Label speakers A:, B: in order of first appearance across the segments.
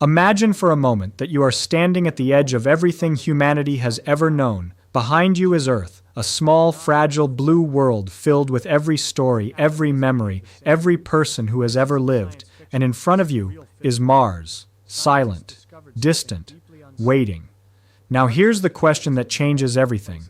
A: Imagine for a moment that you are standing at the edge of everything humanity has ever known. Behind you is Earth, a small, fragile blue world filled with every story, every memory, every person who has ever lived. And in front of you is Mars, silent, distant, waiting. Now here's the question that changes everything.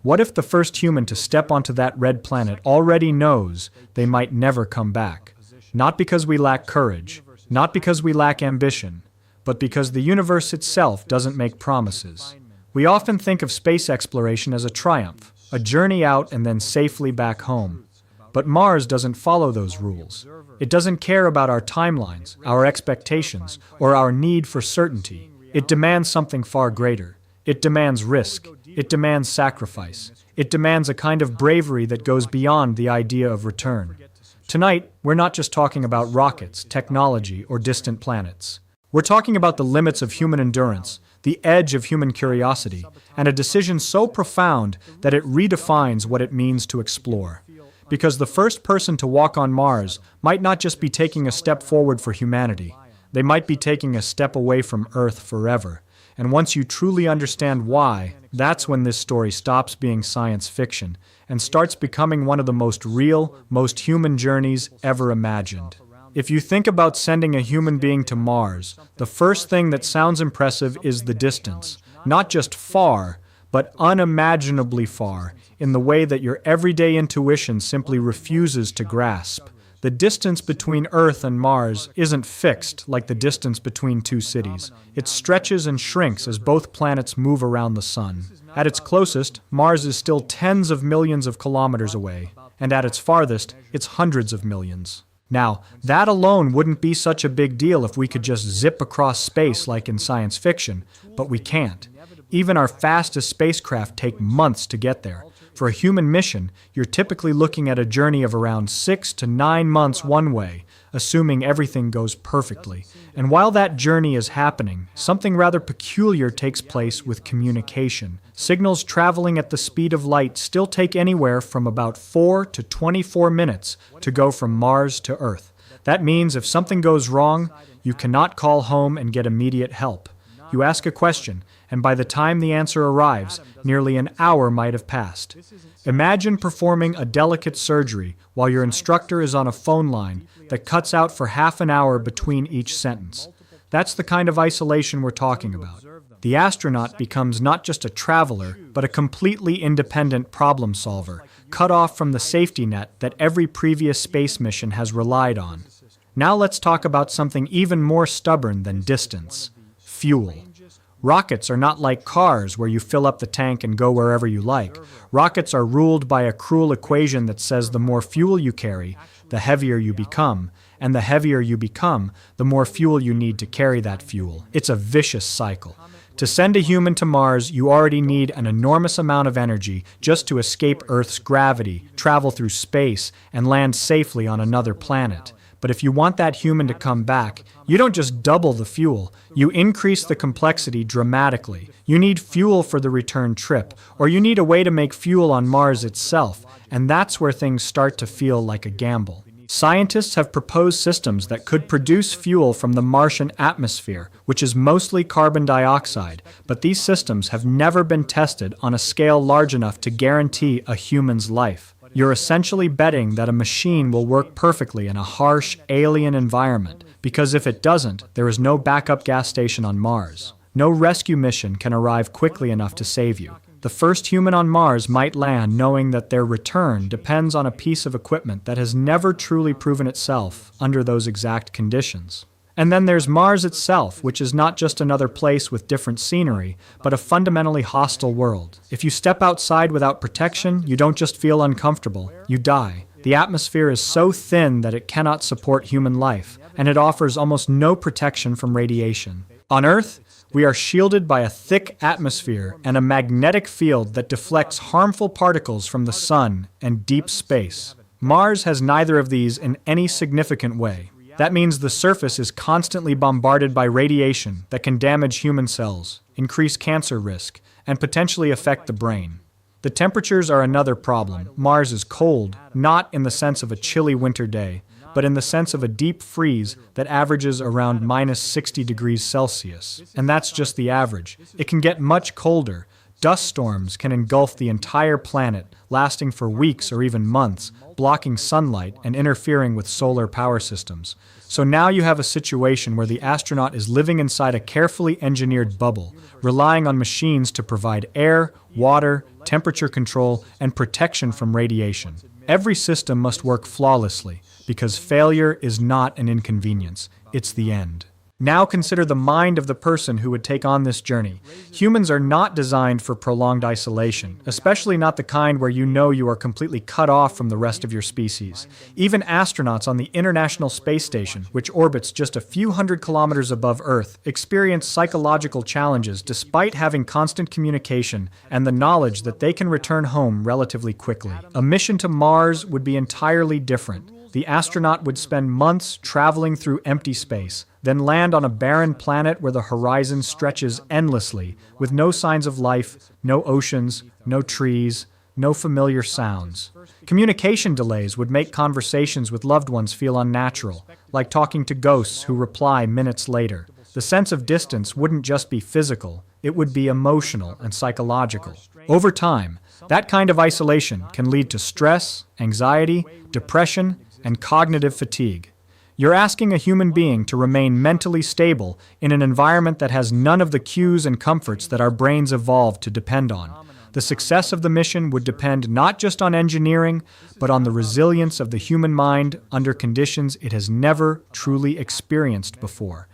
A: What if the first human to step onto that red planet already knows they might never come back? Not because we lack courage, not because we lack ambition, but because the universe itself doesn't make promises. We often think of space exploration as a triumph, a journey out and then safely back home. But Mars doesn't follow those rules. It doesn't care about our timelines, our expectations, or our need for certainty. It demands something far greater. It demands risk. It demands sacrifice. It demands a kind of bravery that goes beyond the idea of return. Tonight, we're not just talking about rockets, technology, or distant planets. We're talking about the limits of human endurance, the edge of human curiosity, and a decision so profound that it redefines what it means to explore. Because the first person to walk on Mars might not just be taking a step forward for humanity, they might be taking a step away from Earth forever. And once you truly understand why, that's when this story stops being science fiction and starts becoming one of the most real, most human journeys ever imagined. If you think about sending a human being to Mars, the first thing that sounds impressive is the distance. Not just far, but unimaginably far, in the way that your everyday intuition simply refuses to grasp. The distance between Earth and Mars isn't fixed like the distance between two cities. It stretches and shrinks as both planets move around the Sun. At its closest, Mars is still tens of millions of kilometers away, and at its farthest, it's hundreds of millions. Now, that alone wouldn't be such a big deal if we could just zip across space like in science fiction, but we can't. Even our fastest spacecraft take months to get there. For a human mission, you're typically looking at a journey of around 6 to 9 months one way, assuming everything goes perfectly. And while that journey is happening, something rather peculiar takes place with communication. Signals traveling at the speed of light still take anywhere from about 4 to 24 minutes to go from Mars to Earth. That means if something goes wrong, you cannot call home and get immediate help. You ask a question, and by the time the answer arrives, nearly an hour might have passed. Imagine performing a delicate surgery while your instructor is on a phone line that cuts out for half an hour between each sentence. That's the kind of isolation we're talking about. The astronaut becomes not just a traveler, but a completely independent problem solver, cut off from the safety net that every previous space mission has relied on. Now let's talk about something even more stubborn than distance: fuel. Rockets are not like cars where you fill up the tank and go wherever you like. Rockets are ruled by a cruel equation that says the more fuel you carry, the heavier you become, and the heavier you become, the more fuel you need to carry that fuel. It's a vicious cycle. To send a human to Mars, you already need an enormous amount of energy just to escape Earth's gravity, travel through space, and land safely on another planet. But if you want that human to come back, you don't just double the fuel, you increase the complexity dramatically. You need fuel for the return trip, or you need a way to make fuel on Mars itself, and that's where things start to feel like a gamble. Scientists have proposed systems that could produce fuel from the Martian atmosphere, which is mostly carbon dioxide, but these systems have never been tested on a scale large enough to guarantee a human's life. You're essentially betting that a machine will work perfectly in a harsh, alien environment, because if it doesn't, there is no backup gas station on Mars. No rescue mission can arrive quickly enough to save you. The first human on Mars might land knowing that their return depends on a piece of equipment that has never truly proven itself under those exact conditions. And then there's Mars itself, which is not just another place with different scenery, but a fundamentally hostile world. If you step outside without protection, you don't just feel uncomfortable, you die. The atmosphere is so thin that it cannot support human life, and it offers almost no protection from radiation. On Earth, we are shielded by a thick atmosphere and a magnetic field that deflects harmful particles from the sun and deep space. Mars has neither of these in any significant way. That means the surface is constantly bombarded by radiation that can damage human cells, increase cancer risk, and potentially affect the brain. The temperatures are another problem. Mars is cold, not in the sense of a chilly winter day, but in the sense of a deep freeze that averages around minus 60 degrees Celsius. And that's just the average. It can get much colder. Dust storms can engulf the entire planet, lasting for weeks or even months, blocking sunlight and interfering with solar power systems. So now you have a situation where the astronaut is living inside a carefully engineered bubble, relying on machines to provide air, water, temperature control, and protection from radiation. Every system must work flawlessly, because failure is not an inconvenience, it's the end. Now consider the mind of the person who would take on this journey. Humans are not designed for prolonged isolation, especially not the kind where you know you are completely cut off from the rest of your species. Even astronauts on the International Space Station, which orbits just a few hundred kilometers above Earth, experience psychological challenges despite having constant communication and the knowledge that they can return home relatively quickly. A mission to Mars would be entirely different. The astronaut would spend months traveling through empty space, then land on a barren planet where the horizon stretches endlessly, with no signs of life, no oceans, no trees, no familiar sounds. Communication delays would make conversations with loved ones feel unnatural, like talking to ghosts who reply minutes later. The sense of distance wouldn't just be physical, it would be emotional and psychological. Over time, that kind of isolation can lead to stress, anxiety, depression, and cognitive fatigue. You're asking a human being to remain mentally stable in an environment that has none of the cues and comforts that our brains evolved to depend on. The success of the mission would depend not just on engineering, but on the resilience of the human mind under conditions it has never truly experienced before.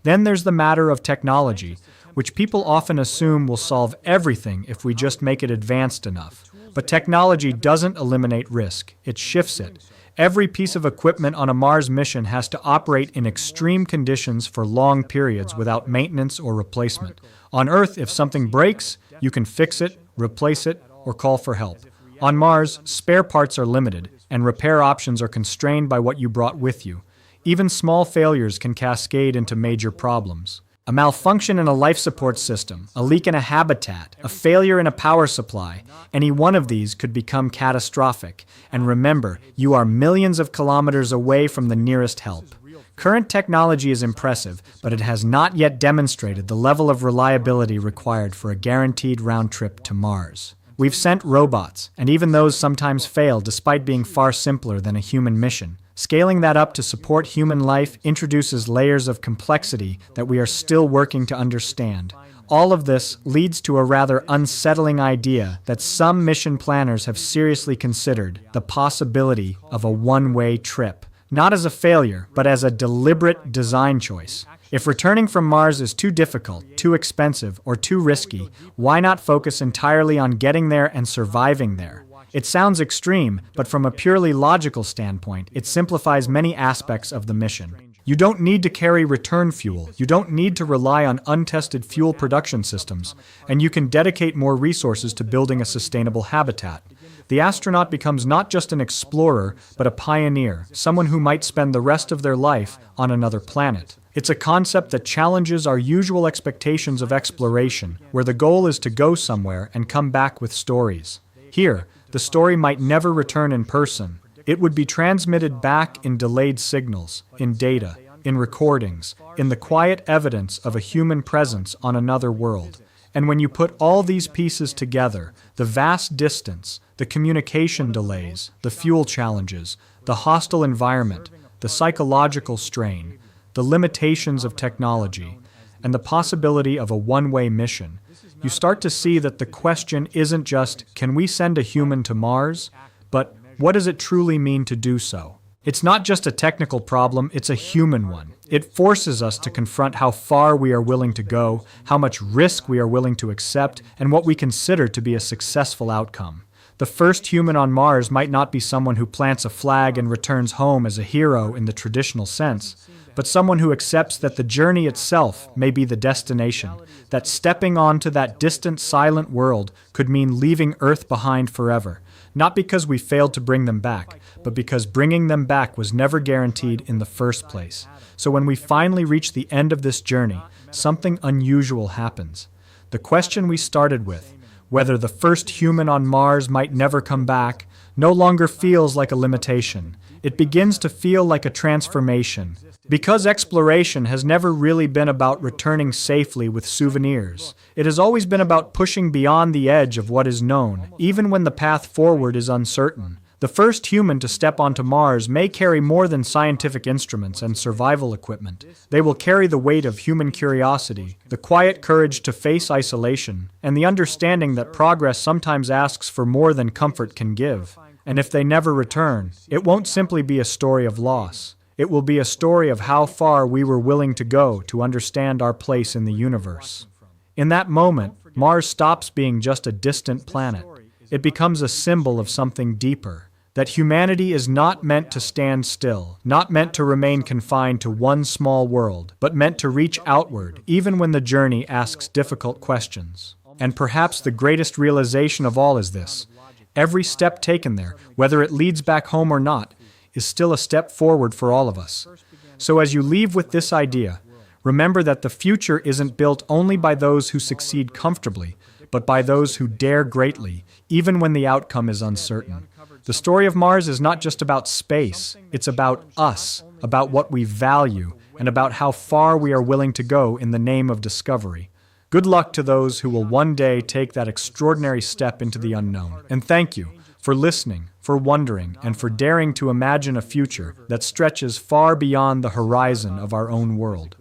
A: Then there's the matter of technology, which people often assume will solve everything if we just make it advanced enough. But technology doesn't eliminate risk, it shifts it. Every piece of equipment on a Mars mission has to operate in extreme conditions for long periods without maintenance or replacement. On Earth, if something breaks, you can fix it, replace it, or call for help. On Mars, spare parts are limited, and repair options are constrained by what you brought with you. Even small failures can cascade into major problems. A malfunction in a life support system, a leak in a habitat, a failure in a power supply, any one of these could become catastrophic. And remember, you are millions of kilometers away from the nearest help. Current technology is impressive, but it has not yet demonstrated the level of reliability required for a guaranteed round trip to Mars. We've sent robots, and even those sometimes fail despite being far simpler than a human mission. Scaling that up to support human life introduces layers of complexity that we are still working to understand. All of this leads to a rather unsettling idea that some mission planners have seriously considered: the possibility of a one-way trip. Not as a failure, but as a deliberate design choice. If returning from Mars is too difficult, too expensive, or too risky, why not focus entirely on getting there and surviving there? It sounds extreme, but from a purely logical standpoint, it simplifies many aspects of the mission. You don't need to carry return fuel, you don't need to rely on untested fuel production systems, and you can dedicate more resources to building a sustainable habitat. The astronaut becomes not just an explorer, but a pioneer, someone who might spend the rest of their life on another planet. It's a concept that challenges our usual expectations of exploration, where the goal is to go somewhere and come back with stories. Here, the story might never return in person. It would be transmitted back in delayed signals, in data, in recordings, in the quiet evidence of a human presence on another world. And when you put all these pieces together, the vast distance, the communication delays, the fuel challenges, the hostile environment, the psychological strain, the limitations of technology, and the possibility of a one-way mission, you start to see that the question isn't just, can we send a human to Mars? But what does it truly mean to do so? It's not just a technical problem, it's a human one. It forces us to confront how far we are willing to go, how much risk we are willing to accept, and what we consider to be a successful outcome. The first human on Mars might not be someone who plants a flag and returns home as a hero in the traditional sense, but someone who accepts that the journey itself may be the destination, that stepping onto that distant, silent world could mean leaving Earth behind forever, not because we failed to bring them back, but because bringing them back was never guaranteed in the first place. So when we finally reach the end of this journey, something unusual happens. The question we started with, whether the first human on Mars might never come back, no longer feels like a limitation. it begins to feel like a transformation. Because exploration has never really been about returning safely with souvenirs. It has always been about pushing beyond the edge of what is known, even when the path forward is uncertain. The first human to step onto Mars may carry more than scientific instruments and survival equipment. They will carry the weight of human curiosity, the quiet courage to face isolation, and the understanding that progress sometimes asks for more than comfort can give. And if they never return, it won't simply be a story of loss. It will be a story of how far we were willing to go to understand our place in the universe. In that moment, Mars stops being just a distant planet. It becomes a symbol of something deeper, that humanity is not meant to stand still, not meant to remain confined to one small world, but meant to reach outward, even when the journey asks difficult questions. And perhaps the greatest realization of all is this: every step taken there, whether it leads back home or not, is still a step forward for all of us. So as you leave with this idea, remember that the future isn't built only by those who succeed comfortably, but by those who dare greatly, even when the outcome is uncertain. The story of Mars is not just about space, it's about us, about what we value, and about how far we are willing to go in the name of discovery. Good luck to those who will one day take that extraordinary step into the unknown. And thank you for listening, for wondering, and for daring to imagine a future that stretches far beyond the horizon of our own world.